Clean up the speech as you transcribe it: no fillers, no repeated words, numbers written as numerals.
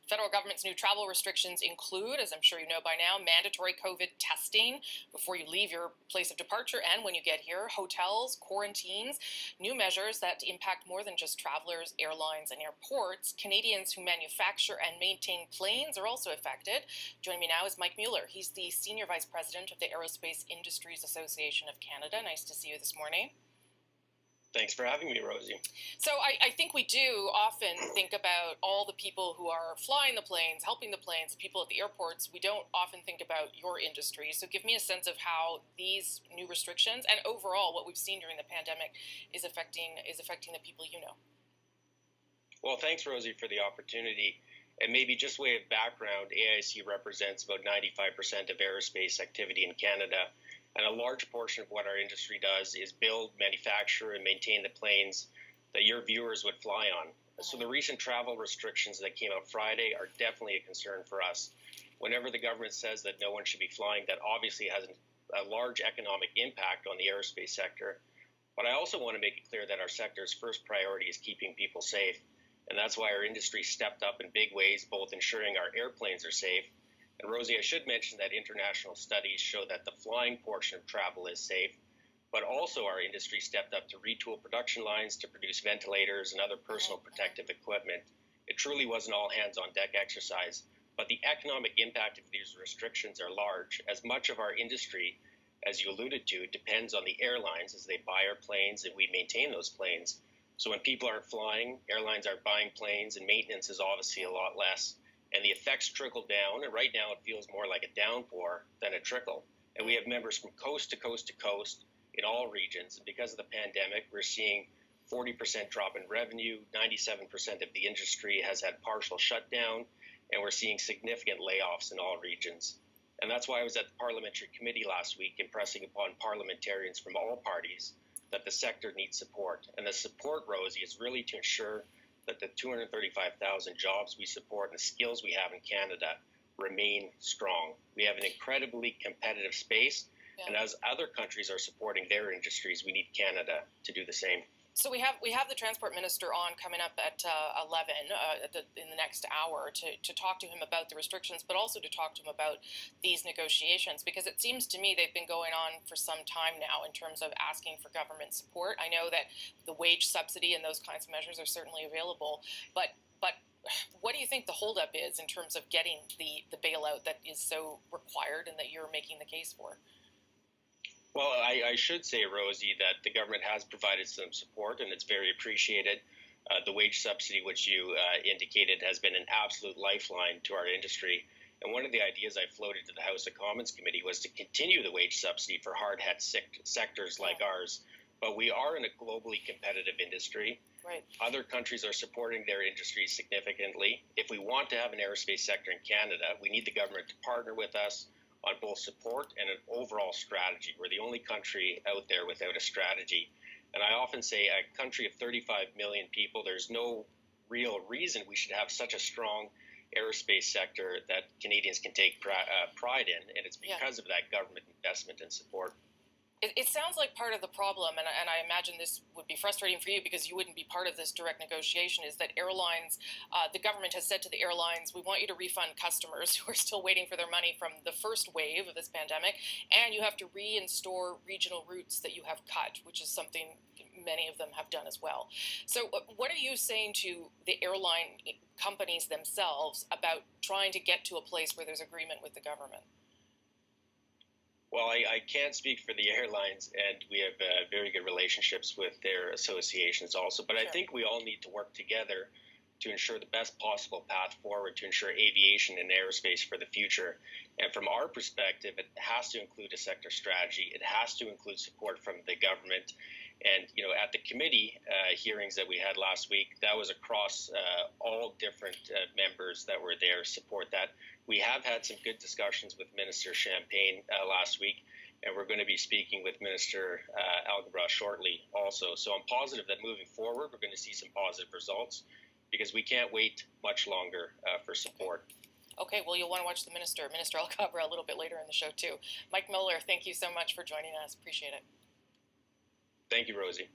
Federal government's new travel restrictions include, as I'm sure you know by now, mandatory COVID testing before you leave your place of departure and when you get here, hotels, quarantines, new measures that impact more than just travelers, airlines, and airports. Canadians who manufacture and maintain planes are also affected. Joining me now is Mike Mueller. He's the Senior Vice President of the Aerospace Industries Association of Canada. Nice to see you this morning. Thanks for having me, Rosie. So I think we do often think about all the people who are flying the planes, helping the planes, people at the airports. We don't often think about your industry. So give me a sense of how these new restrictions and overall what we've seen during the pandemic is affecting the people you know. Well, thanks, Rosie, for the opportunity. And maybe just way of background, AIAC represents about 95% of aerospace activity in Canada. And a large portion of what our industry does is build, manufacture, and maintain the planes that your viewers would fly on. So the recent travel restrictions that came out Friday are definitely a concern for us. Whenever the government says that no one should be flying, that obviously has a large economic impact on the aerospace sector. But I also want to make it clear that our sector's first priority is keeping people safe. And that's why our industry stepped up in big ways, both ensuring our airplanes are safe. And Rosie, I should mention that international studies show that the flying portion of travel is safe, but also our industry stepped up to retool production lines to produce ventilators and other personal protective equipment. It truly was an all-hands-on-deck exercise, but the economic impact of these restrictions are large, as much of our industry, as you alluded to, depends on the airlines as they buy our planes and we maintain those planes. So when people aren't flying, airlines aren't buying planes, and maintenance is obviously a lot less. And the effects trickle down, and right now it feels more like a downpour than a trickle. And we have members from coast to coast to coast in all regions. And because of the pandemic, we're seeing 40% drop in revenue, 97% of the industry has had partial shutdown, and we're seeing significant layoffs in all regions. And that's why I was at the Parliamentary Committee last week impressing upon parliamentarians from all parties that the sector needs support. And the support, Rosie, is really to ensure that the 235,000 jobs we support and the skills we have in Canada remain strong. We have an incredibly competitive space, and as other countries are supporting their industries, we need Canada to do the same. So we have the transport minister on coming up at 11 in the next hour to talk to him about the restrictions, but also to talk to him about these negotiations, because it seems to me they've been going on for some time now in terms of asking for government support. I know that the wage subsidy and those kinds of measures are certainly available, but what do you think the holdup is in terms of getting the bailout that is so required and that you're making the case for? Well, I should say, Rosie, that the government has provided some support, and it's very appreciated. The wage subsidy, which you indicated, has been an absolute lifeline to our industry. And one of the ideas I floated to the House of Commons Committee was to continue the wage subsidy for hard-hit sectors like ours. But we are in a globally competitive industry. Right. Other countries are supporting their industries significantly. If we want to have an aerospace sector in Canada, we need the government to partner with us on both support and an overall strategy. We're the only country out there without a strategy. And I often say a country of 35 million people, there's no real reason we should have such a strong aerospace sector that Canadians can take pride in. And it's because of that government investment and support. It sounds like part of the problem, and I imagine this would be frustrating for you because you wouldn't be part of this direct negotiation, is that airlines, the government has said to the airlines, we want you to refund customers who are still waiting for their money from the first wave of this pandemic, and you have to reinstore regional routes that you have cut, which is something many of them have done as well. So what are you saying to the airline companies themselves about trying to get to a place where there's agreement with the government? Well, I can't speak for the airlines, and we have very good relationships with their associations also. But I think we all need to work together to ensure the best possible path forward to ensure aviation and aerospace for the future. And from our perspective, it has to include a sector strategy. It has to include support from the government. And, you know, at the committee hearings that we had last week, that was across all different members that were there support that. We have had some good discussions with Minister Champagne last week, and we're going to be speaking with Minister Algebra shortly also. So I'm positive that moving forward, we're going to see some positive results because we can't wait much longer for support. Okay, well, you'll want to watch the Minister Algebra a little bit later in the show, too. Mike Mueller, thank you so much for joining us. Appreciate it. Thank you, Rosie.